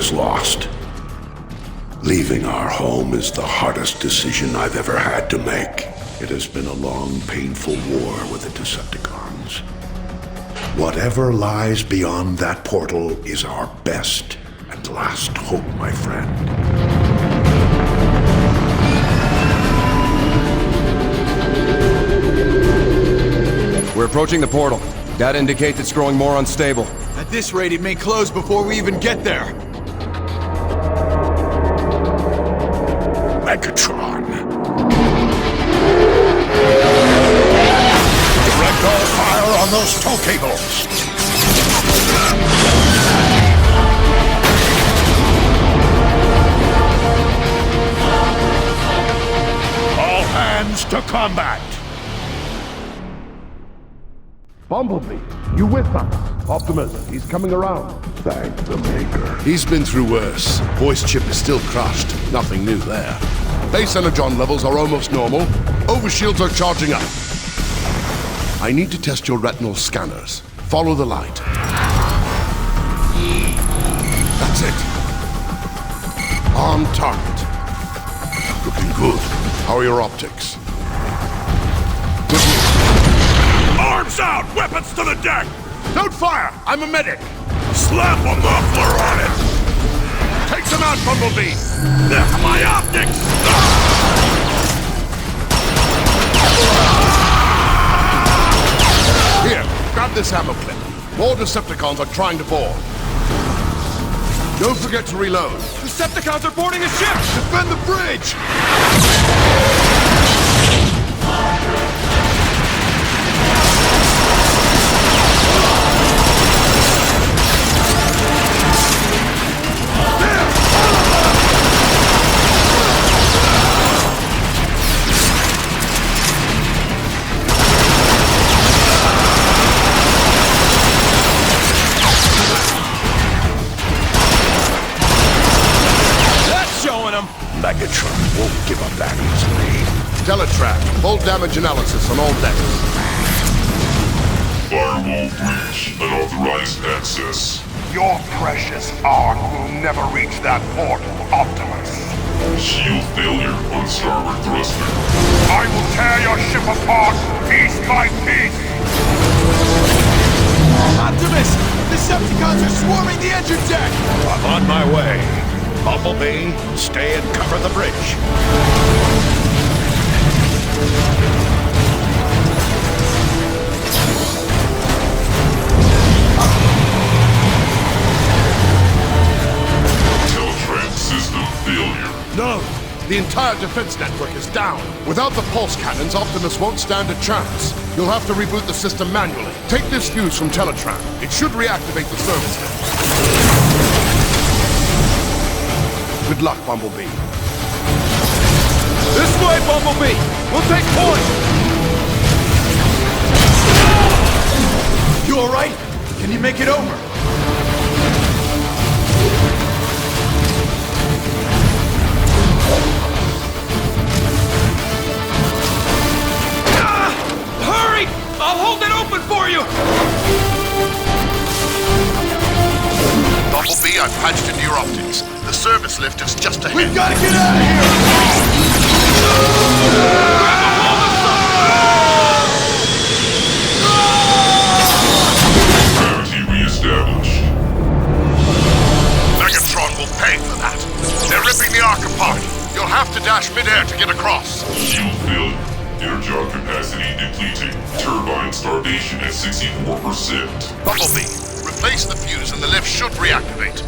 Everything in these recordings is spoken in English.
is lost. Leaving our home is the hardest decision I've ever had to make. It has been a long, painful war with the Decepticons. Whatever lies beyond that portal is our best and last hope, my friend. We're approaching the portal. Data indicates it's growing more unstable. At this rate, it may close before we even get there. Megatron. Direct all fire on those tow cables. All hands to combat. Bumblebee, you with us? Optimus, he's coming around. Thank the Maker. He's been through worse. Voice chip is still crushed. Nothing new there. Base energon levels are almost normal. Overshields are charging up. I need to test your retinal scanners. Follow the light. That's it. On target. Looking good. How are your optics? Good news. Arms out! Weapons to the deck! Don't fire! I'm a medic! Slap a muffler on it! Take them out, Bumblebee! My optics! Here, grab this ammo clip. More Decepticons are trying to board. Don't forget to reload. Decepticons are boarding a ship! Defend the bridge! Cybertron won't give up that easily. Teletrack, full damage analysis on all decks. Firewall breach, unauthorized access. Your precious ark will never reach that portal, Optimus. Shield failure on starboard thruster. I will tear your ship apart, piece by piece! Optimus! Decepticons are swarming the engine deck! I'm on my way. Bumblebee, stay and cover the bridge. Teletrack system failure. No! The entire defense network is down. Without the pulse cannons, Optimus won't stand a chance. You'll have to reboot the system manually. Take this fuse from Teletran. It should reactivate the service lift. Good luck, Bumblebee. This way, Bumblebee! We'll take point! You alright? Can you make it over? Hurry! I'll hold it open for you! Bumblebee, I've patched into your optics. The service lift is just ahead. We've got to get out of here! Gravity reestablished. Megatron will pay for that. They're ripping the Ark apart. You'll have to dash midair to get across. Shield failure. Energon capacity depleting. Turbine starvation at 64%. Bumblebee, replace the fuse and the lift should reactivate.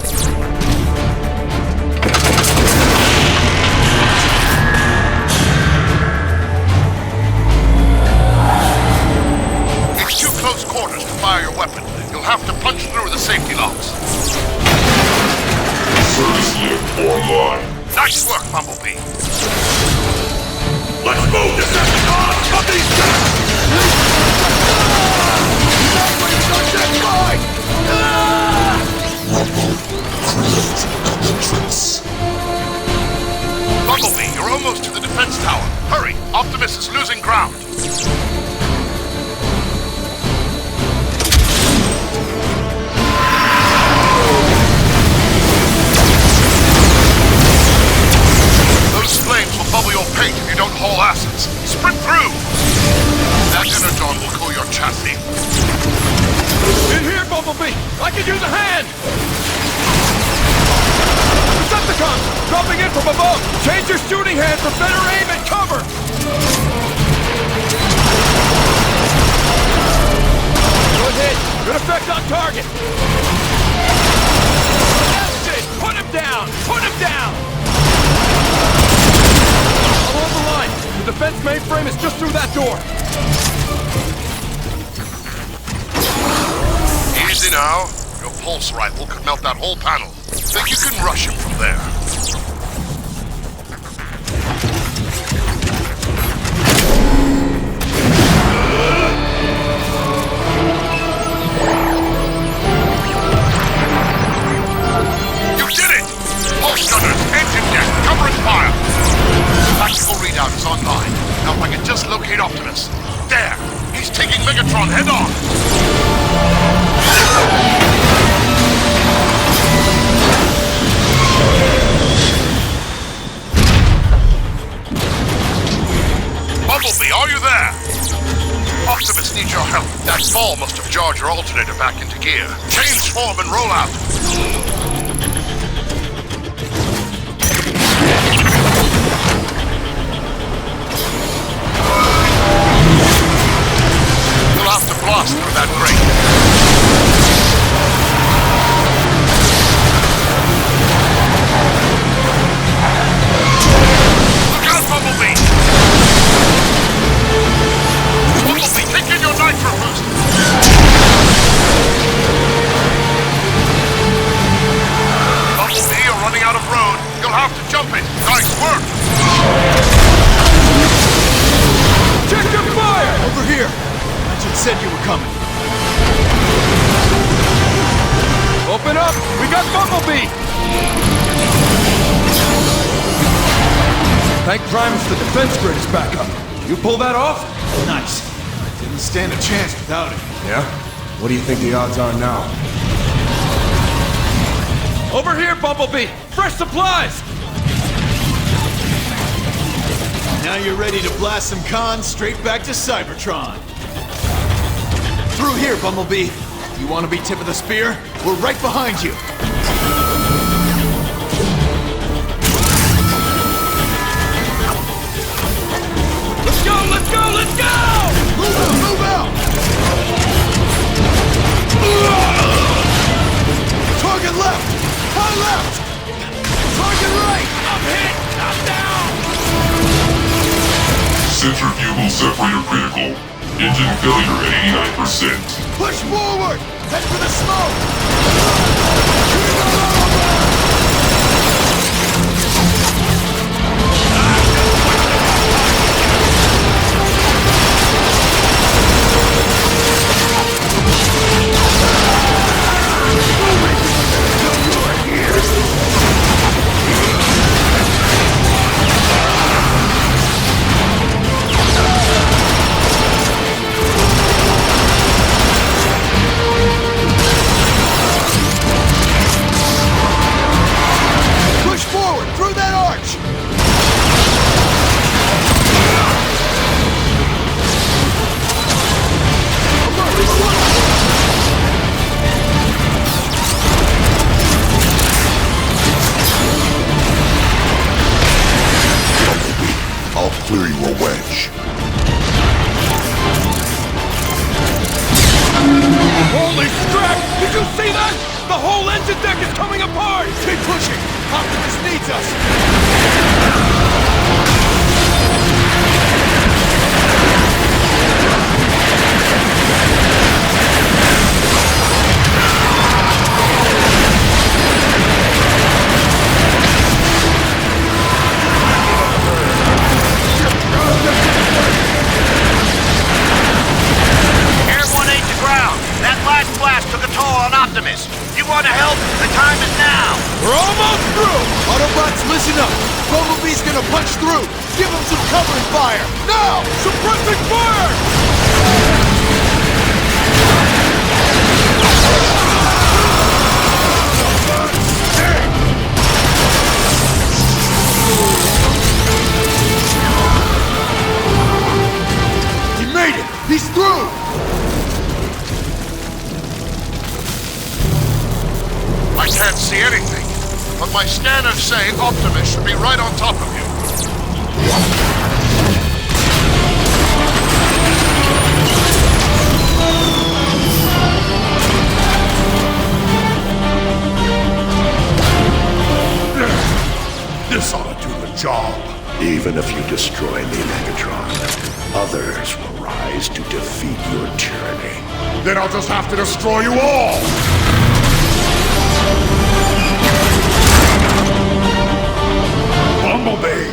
It's too close quarters to fire your weapon. You'll have to punch through the safety locks. Service lift online. Nice work, Bumblebee. Let's move, Decepticons! Up these Bumblebee, you're almost to the defense tower. Hurry, Optimus is losing ground. above! Change your shooting hand for better aim and cover! Good hit! Good effect on target! That's it! Put him down! Put him down! Follow the line! The defense mainframe is just through that door! Easy now. Your pulse rifle could melt that whole panel. Think you can rush him from there? You did it! Pulse gunners, engine deck, covering fire! Tactical readout is online. Now if I can just locate Optimus. There! He's taking Megatron head on! Bumblebee, are you there? Optimus needs your help. That fall must have jarred your alternator back into gear. Change form and roll out. You'll have to blast through that grate. Look out, Bumblebee! Bumblebee, kick in your nitro boost! Bumblebee, you're running out of road. You'll have to jump it. Nice work! Check your fire! Over here! Legend said you were coming. Open up! We got Bumblebee! Thank Primus the defense grid is back up. You pull that off? Nice. Didn't stand a chance without it. Yeah? What do you think the odds are now? Over here, Bumblebee! Fresh supplies! Now you're ready to blast some cons straight back to Cybertron. Through here, Bumblebee. You want to be tip of the spear? We're right behind you. Let's go, let's go, let's go! Move out, move out! Target left! High left! Target right! I'm hit! I'm down! Centrifugal separator critical. Engine failure at 89%. Push forward! Head for the smoke! Push forward, through that arch! I'll clear you a wedge. Holy crap! Did you see that? The whole engine deck is coming apart! Keep pushing! Optimus needs us! Air 1-8 to ground. That last blast took a toll on Optimus. You want to help? The time is now. We're almost through! Autobots, listen up! Bumblebee's gonna punch through! Give him some cover and fire! Now! Suppressing fire! He made it! He's through! I can't see anything. But but my scanners say Optimus should be right on top of you. This ought to do the job. Even if you destroy me, Megatron, others will rise to defeat your tyranny. Then I'll just have to destroy you all! Bumblebee!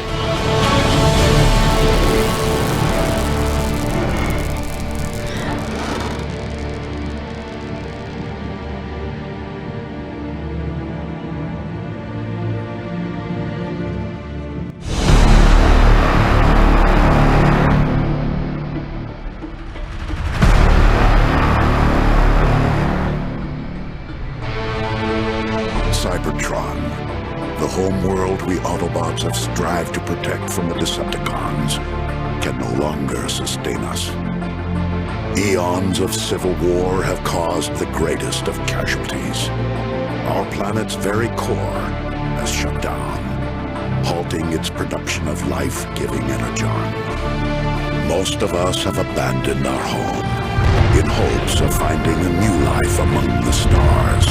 Cybertron, the home world we Autobots have strived to protect from the Decepticons, can no longer sustain us. Eons of civil war have caused the greatest of casualties. Our planet's very core has shut down, halting its production of life-giving energon. Most of us have abandoned our home in hopes of finding a new life among the stars.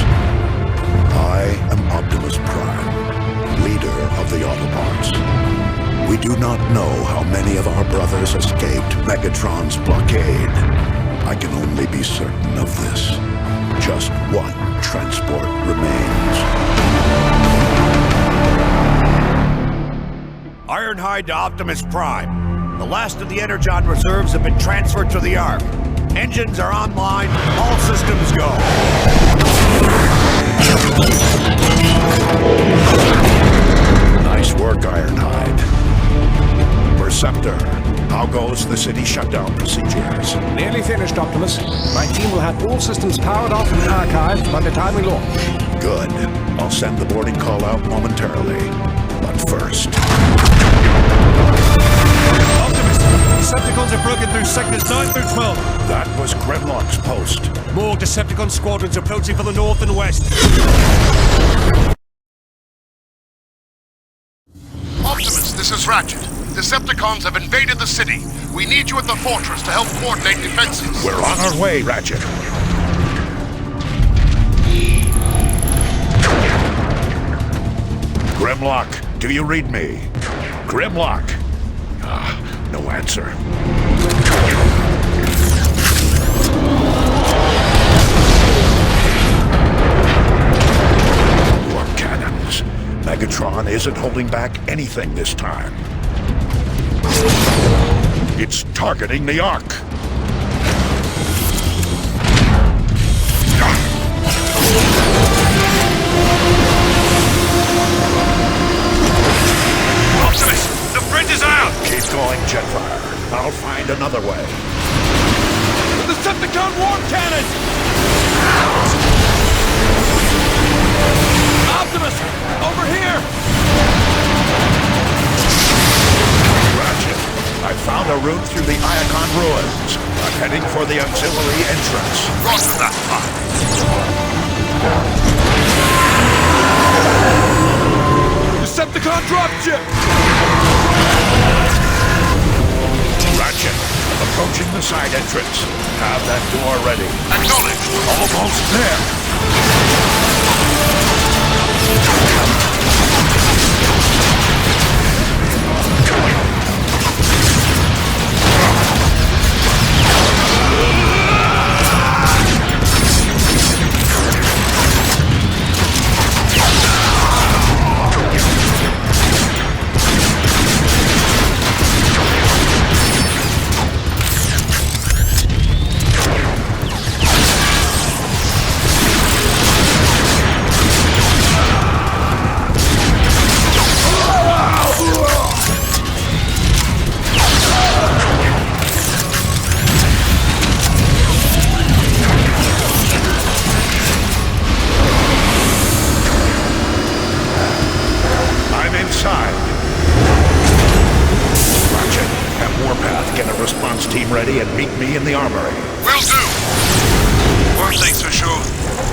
I am Optimus Prime, leader of the Autobots. We do not know how many of our brothers escaped Megatron's blockade. I can only be certain of this. Just one transport remains. Ironhide to Optimus Prime. The last of the Energon reserves have been transferred to the Ark. Engines are online, all systems go. Nice work, Ironhide. Perceptor, how goes the city shutdown procedures? Nearly finished, Optimus. My team will have all systems powered off and archived by the time we launch. Good. I'll send the boarding call out momentarily. But first... Optimus! Decepticons have broken through sectors 9 through 12. That was Grimlock's post. More Decepticon squadrons approaching from the north and west. Optimus, this is Ratchet. Decepticons have invaded the city. We need you at the fortress to help coordinate defenses. We're on our way, Ratchet. Grimlock, do you read me? Grimlock! No answer. More cannons. Megatron isn't holding back anything this time. It's targeting the Ark. Optimus, the bridge is out! Keep going, Jetfire. I'll find another way. The Decepticon warp cannon! Optimus! Over here! Ratchet, I found a route through the Iacon ruins. I'm heading for the auxiliary entrance. Roger that, Prime. Decepticon dropship! Ratchet, approaching the side entrance. Have that door ready. Acknowledged. Almost there. Get a response team ready and meet me in the armory. Will do. One thing's for sure.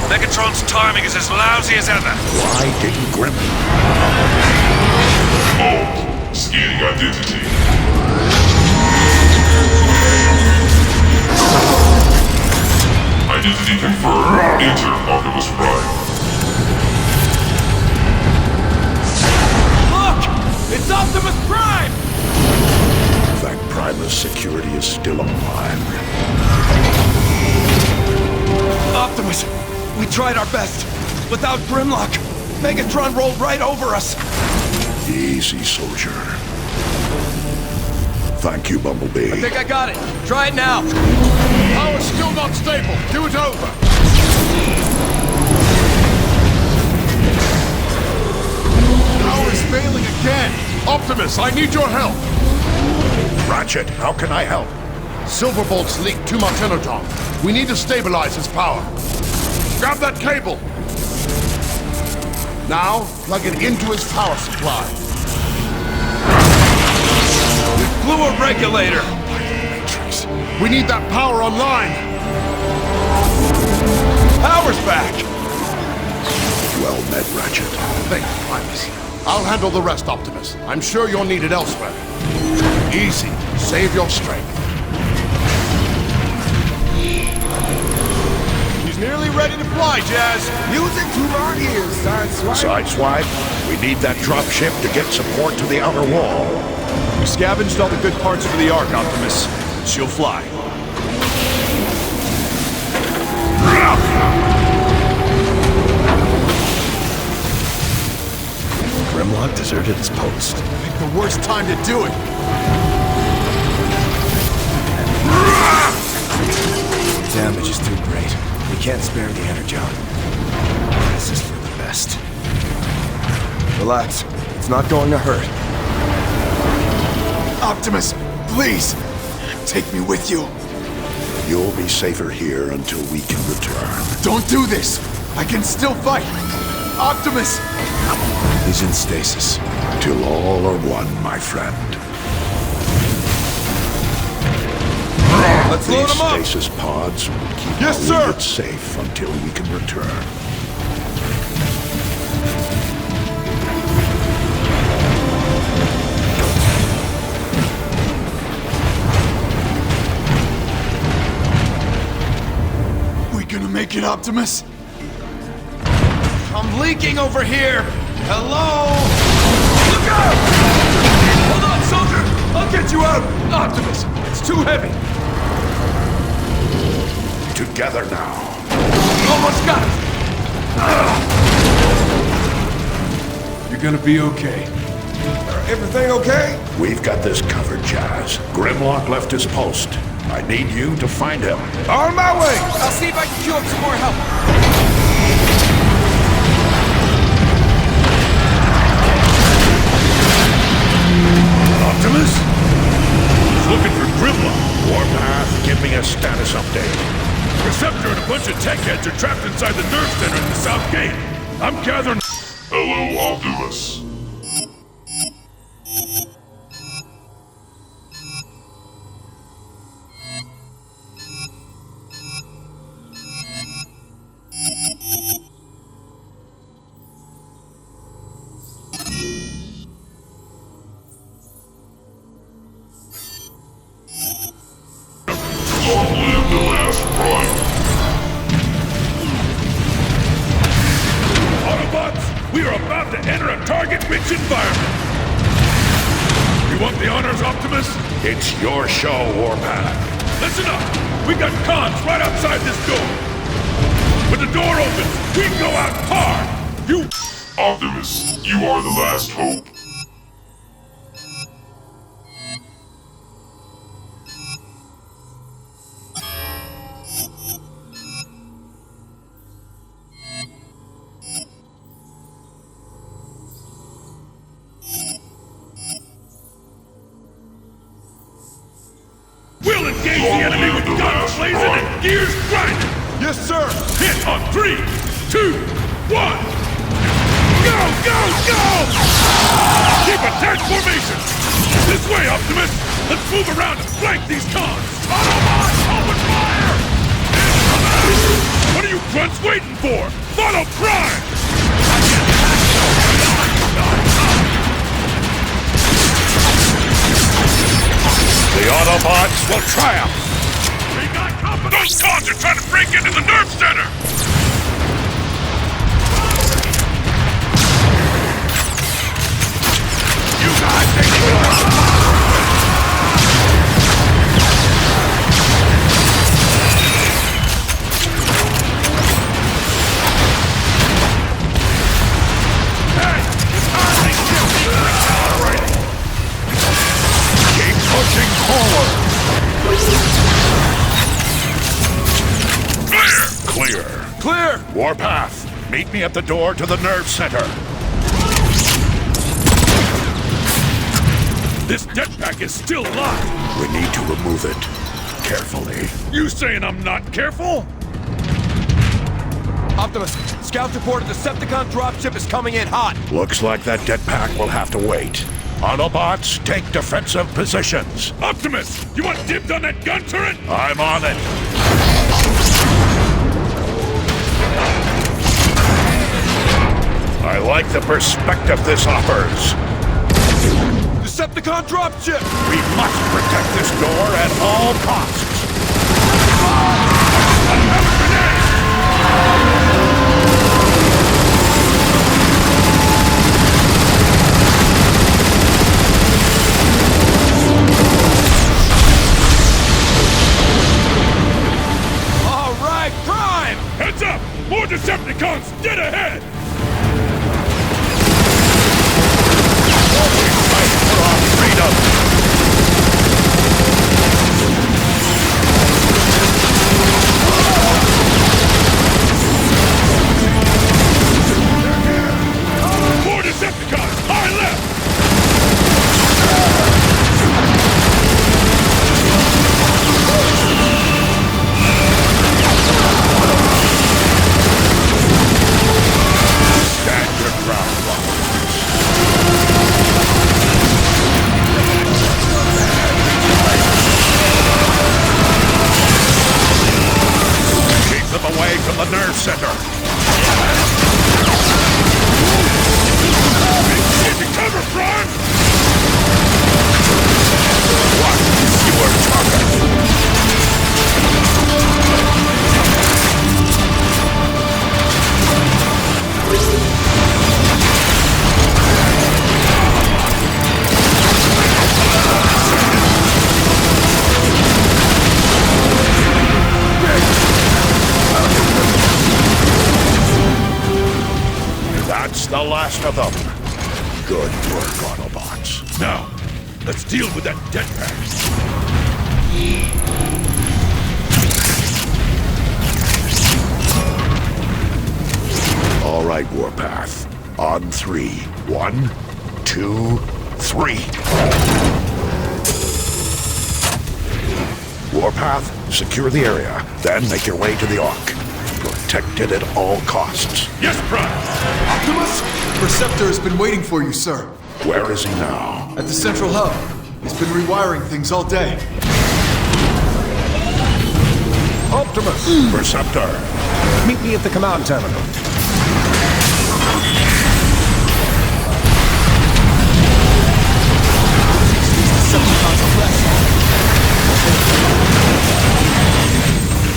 Megatron's timing is as lousy as ever. Why didn't Grim... Alt. Scanning identity. Identity confirmed. Enter Optimus Prime. Look! It's Optimus Prime! That Primus security is still online. Optimus, we tried our best. Without Grimlock, Megatron rolled right over us. Easy, soldier. Thank you, Bumblebee. I think I got it. Try it now. Power's still not stable. Do it over. Power's failing again. Optimus, I need your help. Ratchet, how can I help? Silverbolt's leaked too much energon. We need to stabilize his power. Grab that cable. Now, plug it into his power supply. We blew a regulator. Matrix. We need that power online. Power's back. Well met, Ratchet. Thank you, Primus. I'll handle the rest, Optimus. I'm sure you're needed elsewhere. Easy. Save your strength. He's nearly ready to fly, Jazz. Music to our ears, Sideswipe. Sideswipe, we need that dropship to get support to the outer wall. We scavenged all the good parts for the Ark, Optimus. She'll fly. Grimlock deserted his post. Pick the worst time to do it. Damage is too great. We can't spare the energon. This is for the best. Relax. It's not going to hurt. Optimus, please, take me with you. You'll be safer here until we can return. Don't do this. I can still fight. Optimus! He's in stasis. Till all are one, my friend. Let's load These him up! stasis pods will keep Yes, our sir. unit safe until we can return. We gonna make it, Optimus? I'm leaking over here! Hello? Look out! Hold on, soldier! I'll get you out! Optimus, it's too heavy! Together now. Almost got it! You're gonna be okay. Everything okay? We've got this covered, Jazz. Grimlock left his post. I need you to find him. On my way! I'll see if I can queue up some more help. Optimus? Looking for Grimlock. Warpath, give me a status update. Receptor and a bunch of tech heads are trapped inside the nerve center at the south gate. I'm gathering... Hello, Optimus. Long live the last Prime. Autobots, we are about to enter a target-rich environment. You want the honors, Optimus? It's your show, Warpath. Listen up. We got cons right outside this door. When the door opens, we go out hard. You... Optimus, you are the last hope. We'll engage the enemy with guns blazing and gears grinding. Yes, sir! Hit on 3, 2, 1. Go, go, go! Keep attack formation. This way, Optimus. Let's move around and flank these cons. Autobots, open fire! Incoming! Cybertron's waiting for? Follow Prime! The Autobots will triumph! We got company! Those cons are trying to break into the nerve center! You guys take it! Pushing forward! Clear! Clear! Warpath, meet me at the door to the nerve center. This jetpack is still locked! We need to remove it. Carefully. You saying I'm not careful? Optimus, scout reported the Decepticon dropship is coming in hot. Looks like that jetpack will have to wait. Autobots, take defensive positions. Optimus, you want dibs on that gun turret? I'm on it. I like the perspective this offers. Decepticon dropship! We must protect this door at all costs. Heads up! More Decepticons dead ahead! Fight for our freedom! More Decepticons! High left! Away from the nerve center. Into cover, Prime! What is your target? That's the last of them. Good work, Autobots. Now, let's deal with that jetpack. All right, Warpath. On 3. 1, 2, 3. Warpath, secure the area, then make your way to the Ark. Protect it at all costs. Yes, Prime! Optimus? Perceptor has been waiting for you, sir. Where is he now? At the central hub. He's been rewiring things all day. Optimus! Perceptor. Meet me at the command terminal.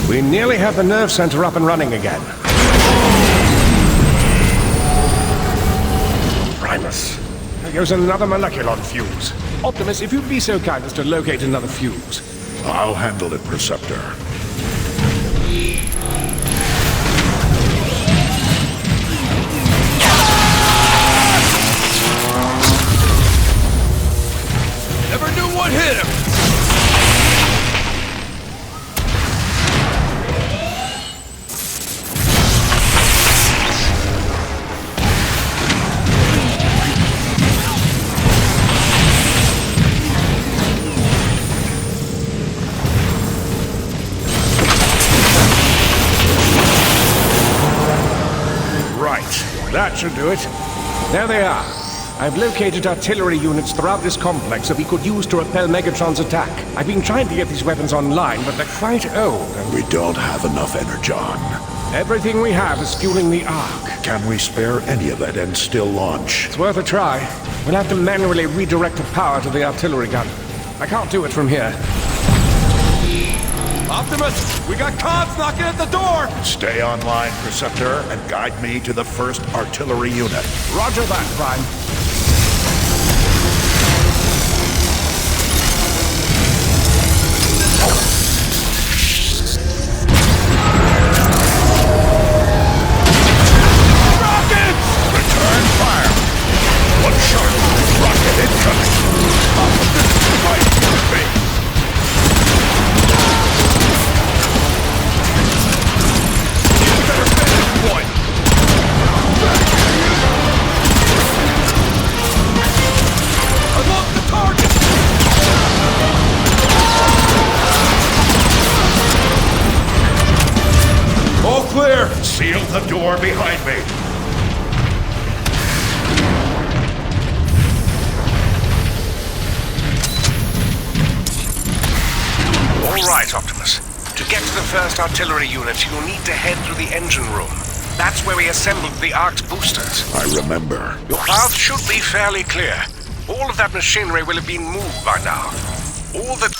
We nearly have the nerve center up and running again. Primus. There goes another molecular fuse. Optimus, if you'd be so kind as to locate another fuse. I'll handle it, Perceptor. Never knew what hit him! That should do it. There they are. I've located artillery units throughout this complex that we could use to repel Megatron's attack. I've been trying to get these weapons online, but they're quite old and... We don't have enough energon. Everything we have is fueling the Ark. Can we spare any of it and still launch? It's worth a try. We'll have to manually redirect the power to the artillery gun. I can't do it from here. Optimus, we got Cons knocking at the door! Stay online, Preceptor, and guide me to the first artillery unit. Roger that, Prime. Return fire! One shot! Rocket incoming! Fight for me! Point! Unlock the target! All clear! Seal the door behind me! All right, Optimus. To get to the first artillery unit, you'll need to head through the engine room. That's where we assembled the Ark's boosters. I remember. Your path should be fairly clear. All of that machinery will have been moved by now. All that...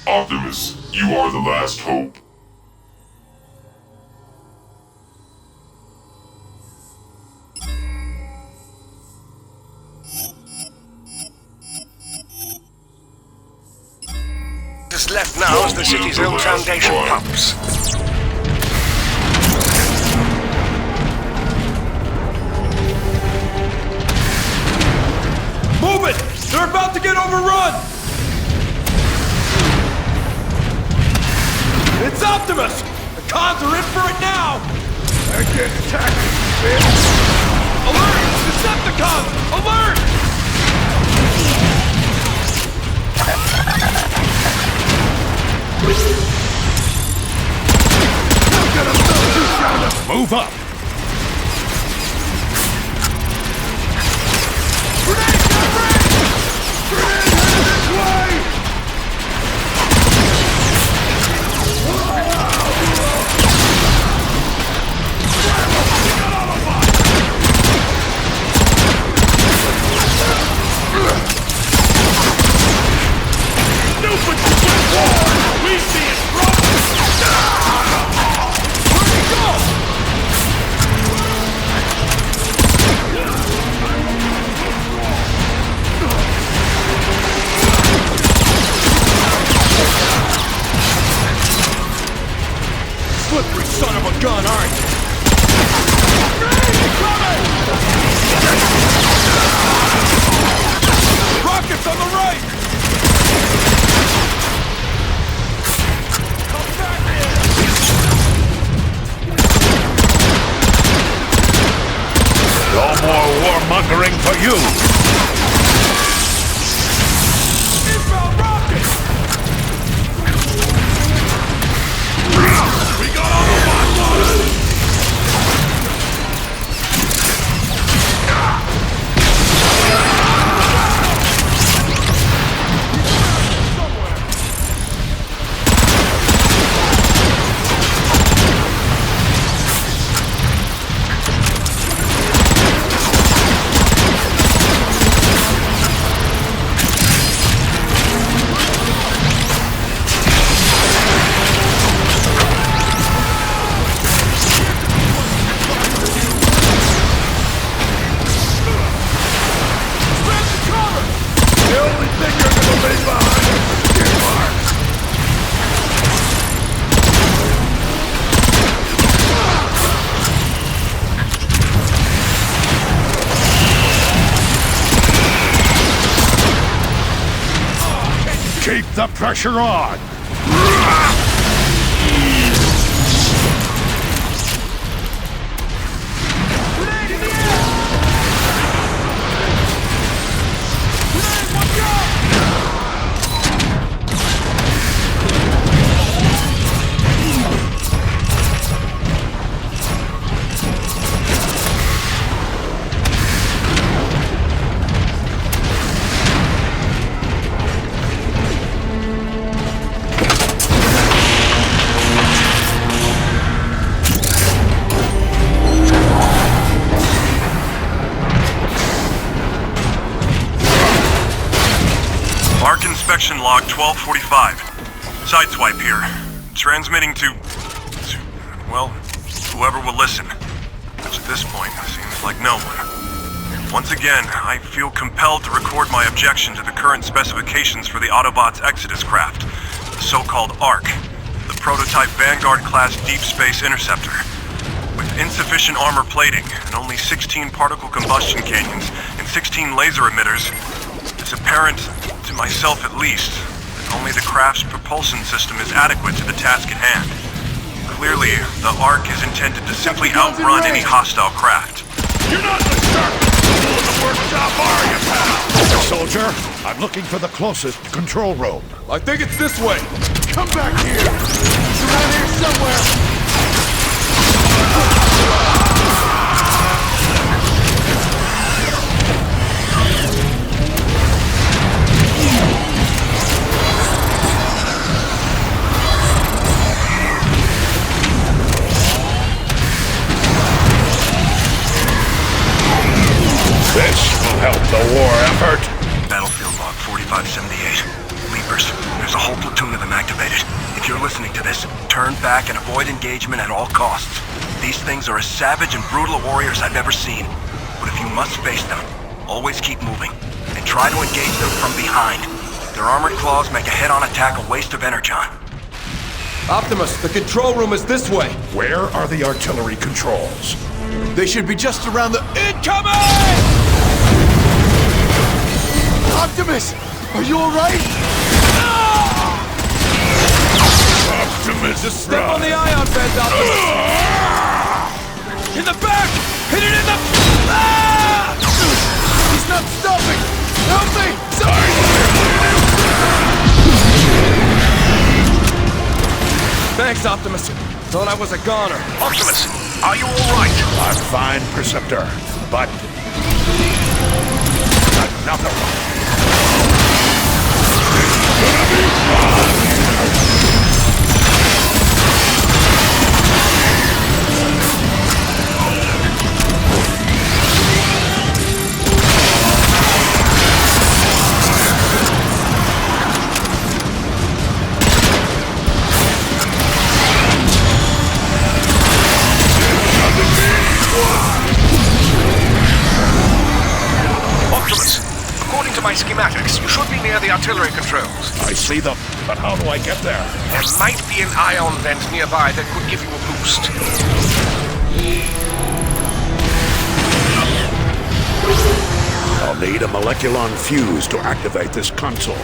Optimus, you are the last hope. is left now is the city's old foundation pumps. Move it! They're about to get overrun! It's Optimus! The cons are in for it now! I get tactics, bitch! Alert! Decepticons! Alert! Move up! Grenade! Grenade headed this way! Stupid war! We see it, bro! Where'd he go? Slippery son of a gun, aren't you? Rockets on the right! Come back here! No more warmongering for you! Inbound rocket! We got Autobot! Keep the pressure on! Grenade in the air! Grenade, watch out! inspection log 1245. Sideswipe here. Transmitting to, well, whoever will listen. Which at this point seems like no one. Once again, I feel compelled to record my objection to the current specifications for the Autobots' Exodus craft, the so-called ARC, the prototype Vanguard-class deep space interceptor. With insufficient armor plating and only 16 particle combustion canyons and 16 laser emitters, it's apparent, to myself at least, that only the craft's propulsion system is adequate to the task at hand. Clearly, the ARC is intended to simply outrun any hostile craft. You're not the sharp tool in the workshop, are you, pal? Soldier, I'm looking for the closest control room. I think it's this way. Come back here! It's around here somewhere! This will help the war effort. Battlefield log 4578. Leapers, there's a whole platoon of them activated. If you're listening to this, turn back and avoid engagement at all costs. These things are as savage and brutal warriors I've ever seen. But if you must face them, always keep moving, and try to engage them from behind. Their armored claws make a head-on attack a waste of energon. Optimus, the control room is this way. Where are the artillery controls? They should be just around the... Incoming! Optimus! Are you alright? Optimus Just step on the ion vent, Optimus! In the back! Hit it in the... Ah! He's not stopping! Help me! Thanks, Optimus. Thought I was a goner. Optimus, are you alright? I'm fine, Preceptor, but... another one. According to my schematics, you should be near the artillery controls. I see them, but how do I get there? There might be an ion vent nearby that could give you a boost. I'll need a moleculon fuse to activate this console.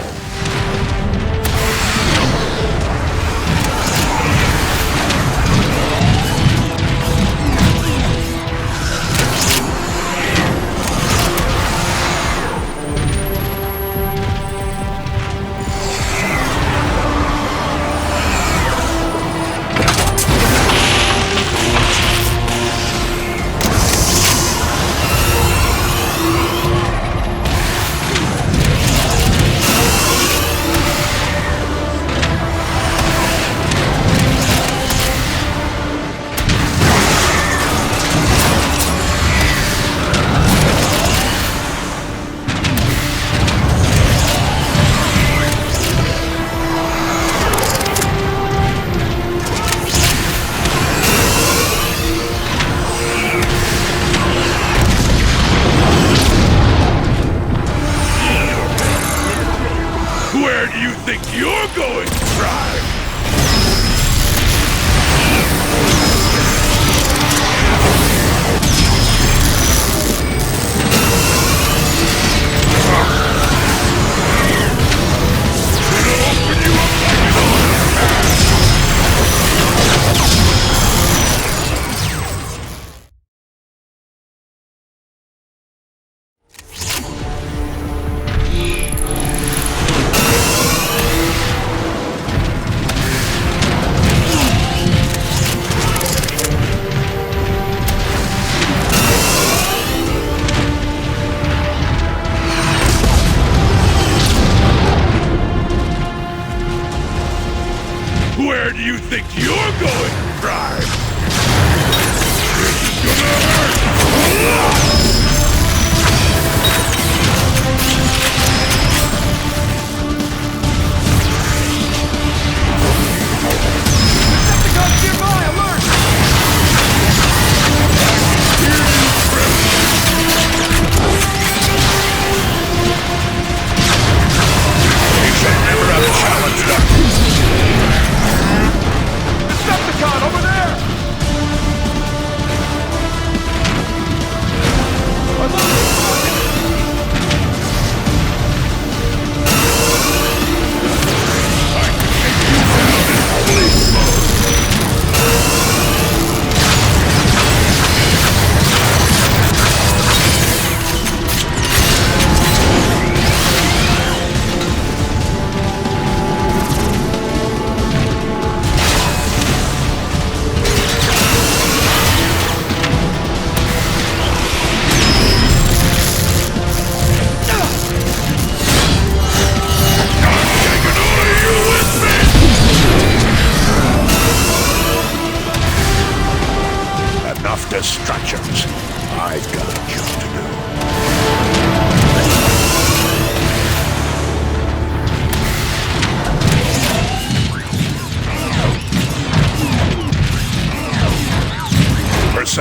Where do you think you're going to drive? Where do you think you're going to drive? This is gonna hurt!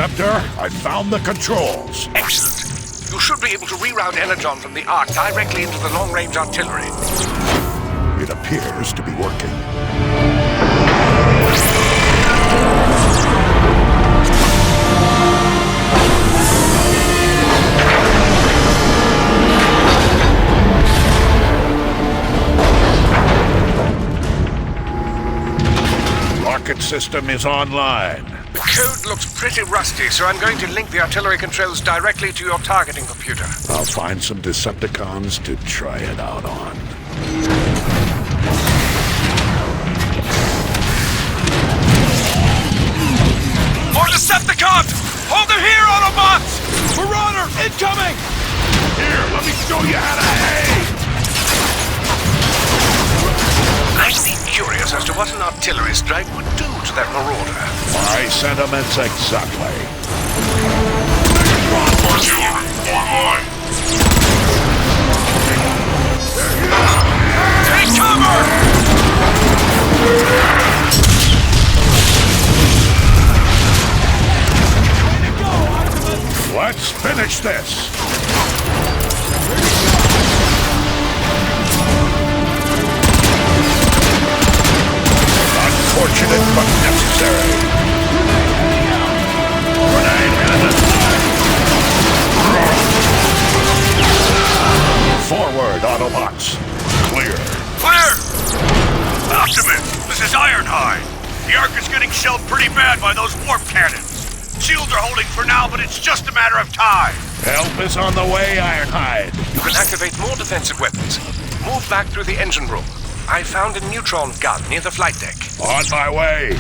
Interceptor, I found the controls. Excellent. You should be able to reroute Energon from the Ark directly into the long-range artillery. It appears to be working. Rocket system is online. The code looks pretty rusty, so I'm going to link the artillery controls directly to your targeting computer. I'll find some Decepticons to try it out on. More Decepticons! Hold them here, Autobots! Marauder, incoming! Here, let me show you how to aim! I'd be curious as to what an artillery strike would do to that marauder. My sentiments exactly. Artillery online. Take cover! Let's finish this. Unfortunate but necessary. Forward, Autobots. Clear. Clear! Optimus, this is Ironhide. The Ark is getting shelled pretty bad by those warp cannons. Shields are holding for now, but it's just a matter of time. Help is on the way, Ironhide. You can activate more defensive weapons. Move back through the engine room. I found a neutron gun near the flight deck. On my way.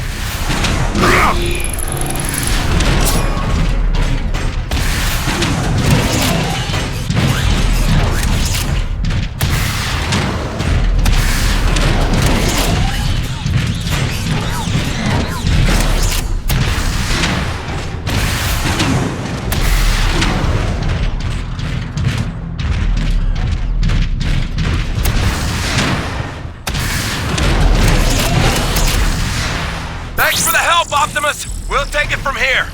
Thanks for the help, Optimus! We'll take it from here!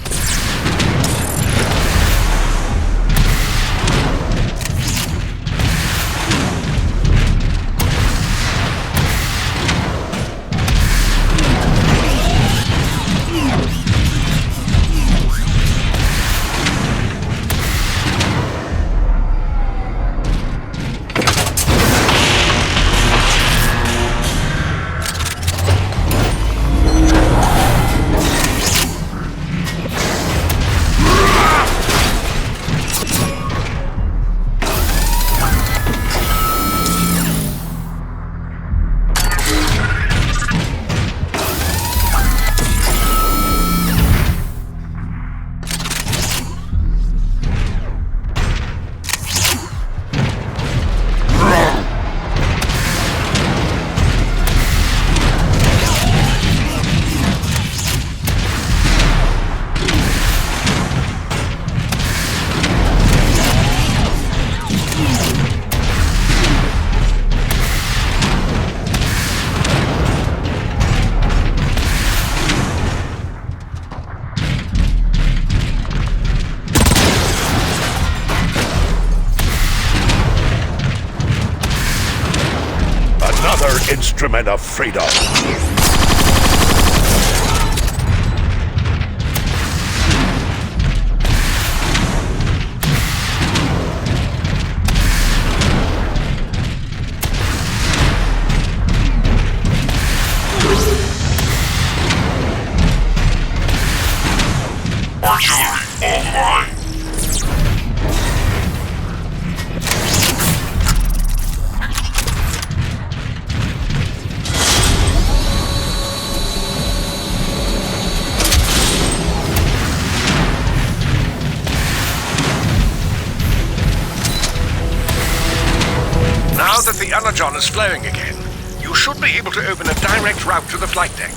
Instrument of freedom. Artillery online. Now that the Energon is flowing again, you should be able to open a direct route to the flight deck.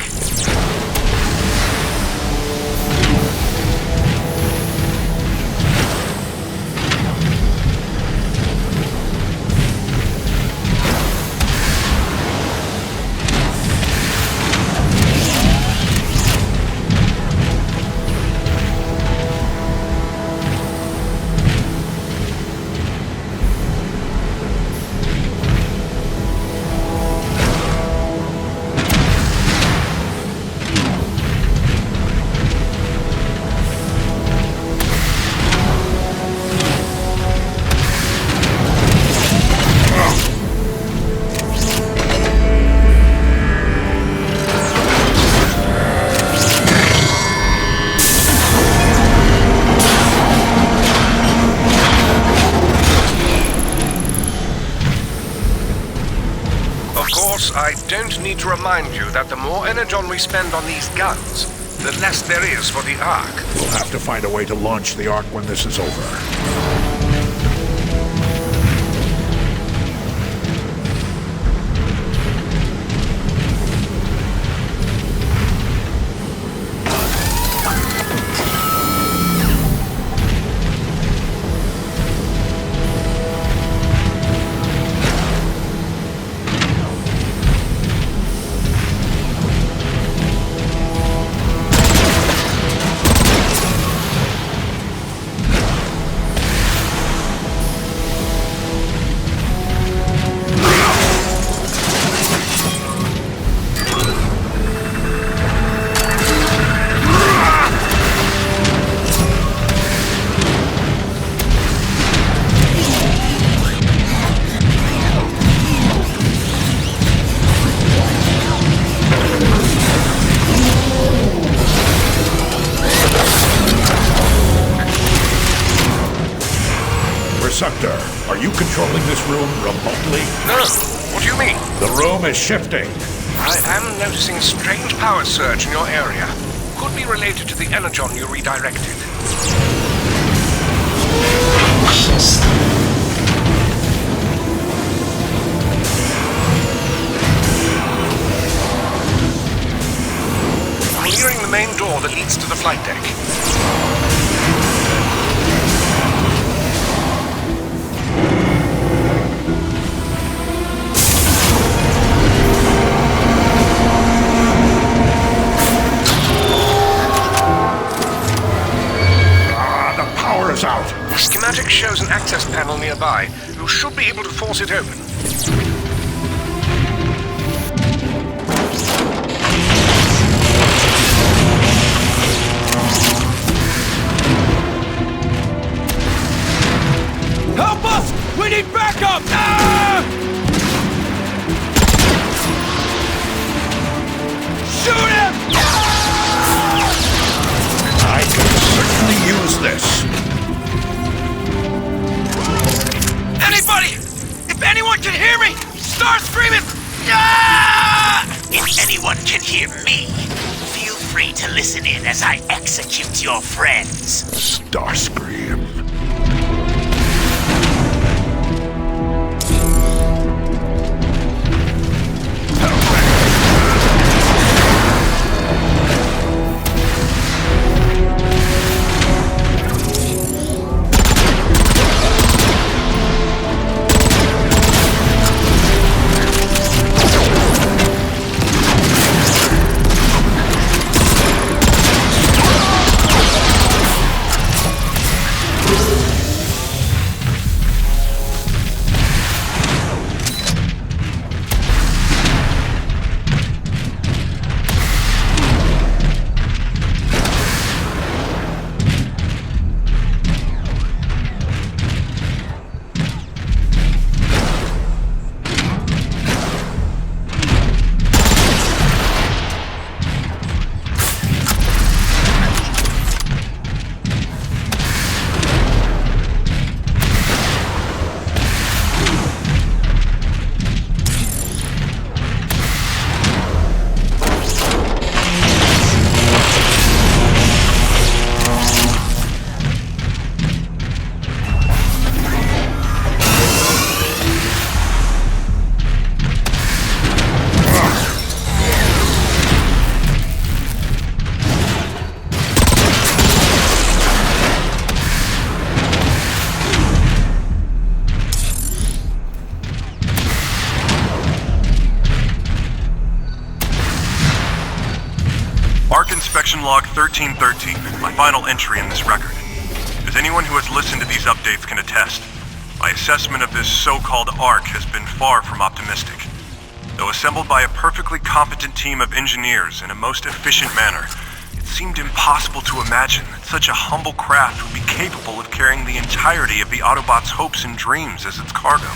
Of course, I don't need to remind you that the more energon we spend on these guns, the less there is for the Ark. We'll have to find a way to launch the Ark when this is over. Sector, are you controlling this room remotely? No. What do you mean? The room is shifting. I am noticing a strange power surge in your area. Could be related to the energon you redirected. I'm nearing the main door that leads to the flight deck. Out. The schematic shows an access panel nearby. You should be able to force it open. Help us! We need backup! Ah! Shoot him! I can certainly use this. Anybody! If anyone can hear me, start screaming! Ah! If anyone can hear me, feel free to listen in as I execute your friends. Starscream. Inspection Log 1313, my final entry in this record. As anyone who has listened to these updates can attest, my assessment of this so-called Ark has been far from optimistic. Though assembled by a perfectly competent team of engineers in a most efficient manner, it seemed impossible to imagine that such a humble craft would be capable of carrying the entirety of the Autobots' hopes and dreams as its cargo.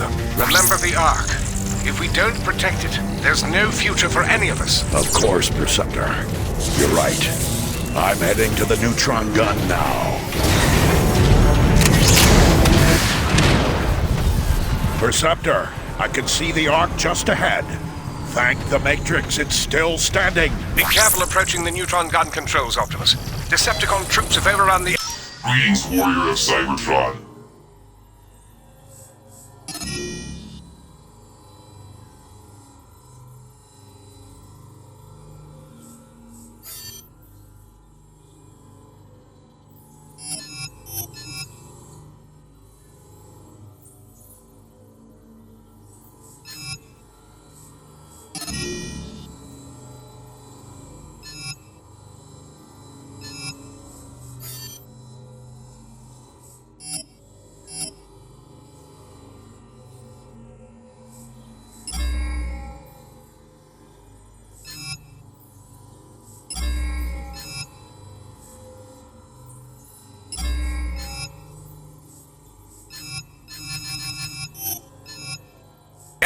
them. Remember the Ark. If we don't protect it, there's no future for any of us. Of course, Perceptor. You're right. I'm heading to the neutron gun now. Perceptor, I can see the Ark just ahead. Thank the Matrix, it's still standing. Be careful approaching the neutron gun controls, Optimus. Decepticon troops have overrun the... Greetings, warrior of Cybertron.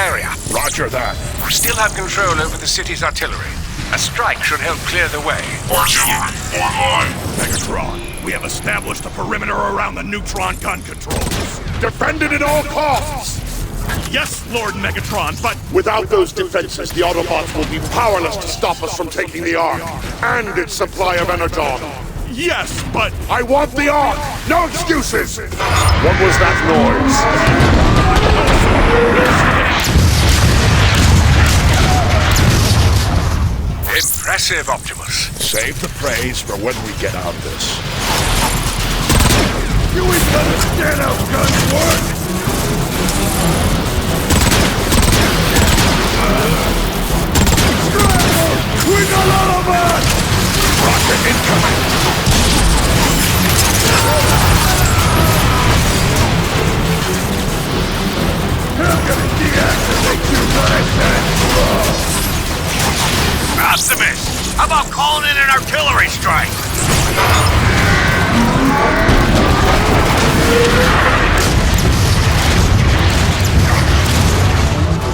area. Roger that. We still have control over the city's artillery. A strike should help clear the way. Artillery online. Megatron, we have established a perimeter around the neutron gun controls. Defend it at all costs! Yes, Lord Megatron, but... Without those defenses, the Autobots will be powerless to stop us from taking the Ark and its supply of energon. Yes, but... I want the Ark! No excuses! What was that noise? Impressive, Optimus. Save the praise for when we get out this. You ain't understand how guns work! We got all of us! Rocket incoming! I'm gonna deactivate you guys and... Optimus, how about calling in an artillery strike?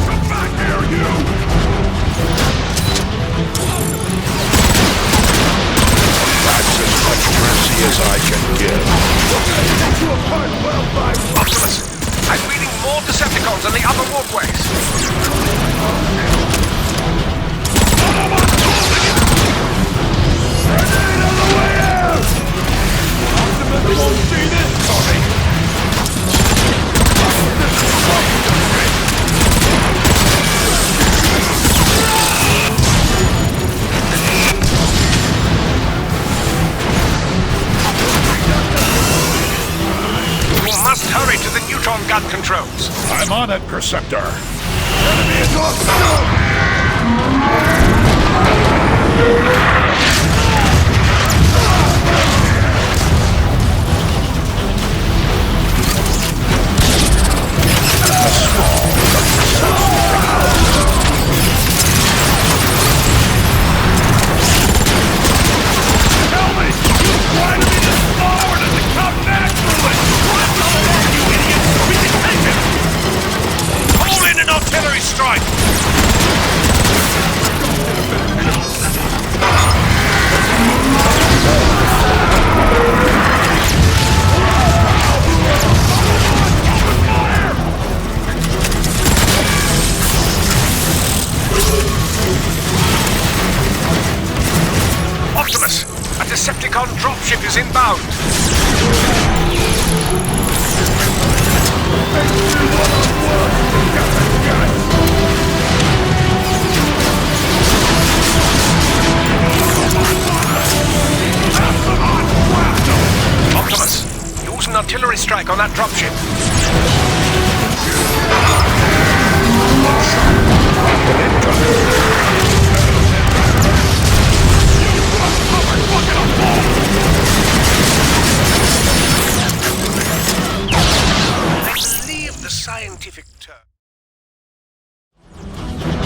Come back here, you! That's as much mercy as I can give. Optimus, I'm reading more Decepticons on the upper walkways. Grenade on the way out! Optimus won't see this coming! We must hurry to the neutron gun controls. I'm on it, Perceptor. Enemy is off stone! Tell me! You trying to be the star or does it come naturally? What? You idiots! We can take it! Call in an artillery strike! Optimus, a Decepticon dropship is inbound. Optimus, use an artillery strike on that dropship. I believe the scientific term.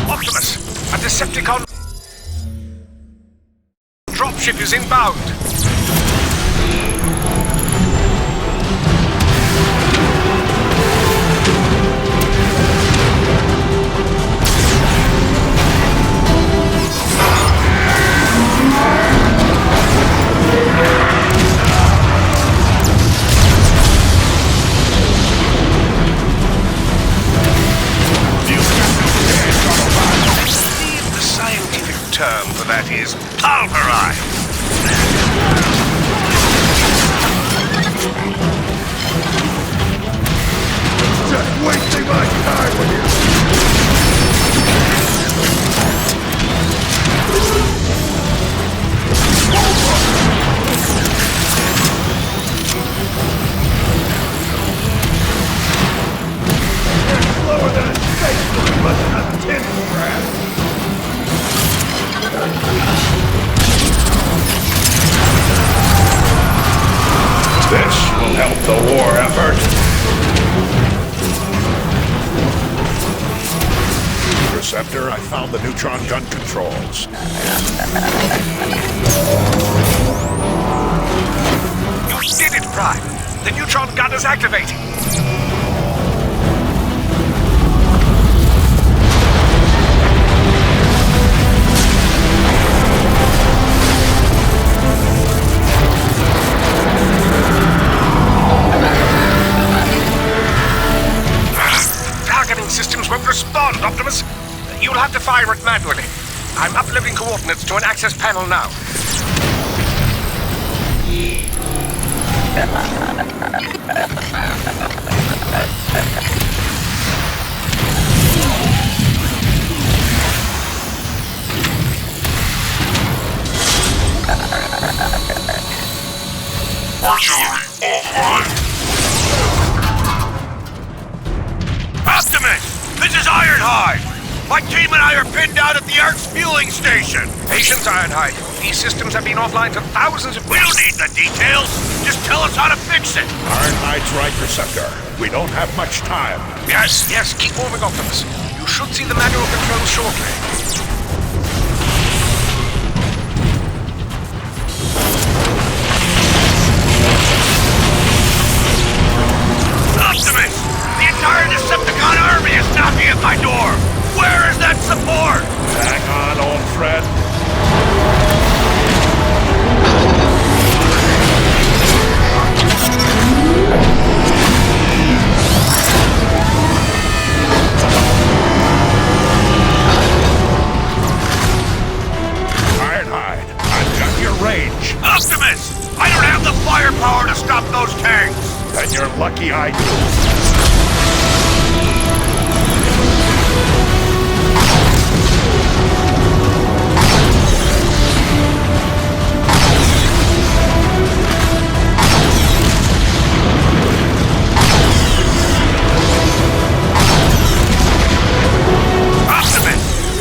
Optimus, a Decepticon dropship is inbound. the war effort. Interceptor, I found the neutron gun controls. You did it, Prime! The neutron gun is activating! Targeting systems won't respond, Optimus. You'll have to fire it manually. I'm uploading coordinates to an access panel now. Artillery offline. Optimus! This is Ironhide! My team and I are pinned down at the Earth's fueling station! Patience, Ironhide. These systems have been offline for thousands of... We don't need the details! Just tell us how to fix it! Ironhide's right, Receptor. We don't have much time. Yes, keep moving, Optimus. You should see the manual controls shortly. Optimus! The entire Decepticon army is knocking at my door! Where is that support? Hang on, old friend. Ironhide, I've got your range. Optimus! I don't have the firepower to stop those tanks! Then you're lucky I do.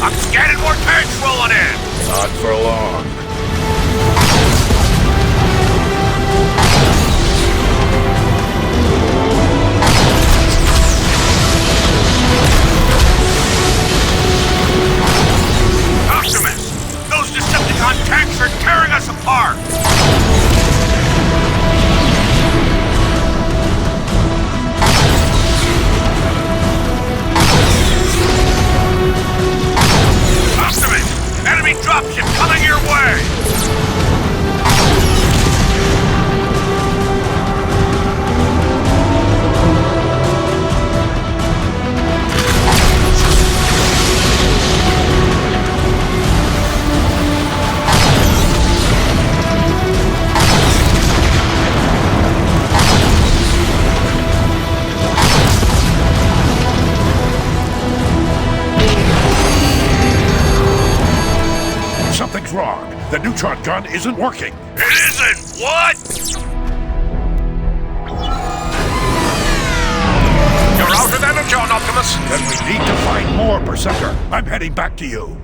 I'm scanning more tanks rolling in! Not for long. Optimus! Those Decepticon tanks are tearing us apart! Enemy dropship coming your way! Something's wrong. The neutron gun isn't working. It isn't! What? You're out of energy, Optimus! Then we need to find more, Berserker. I'm heading back to you.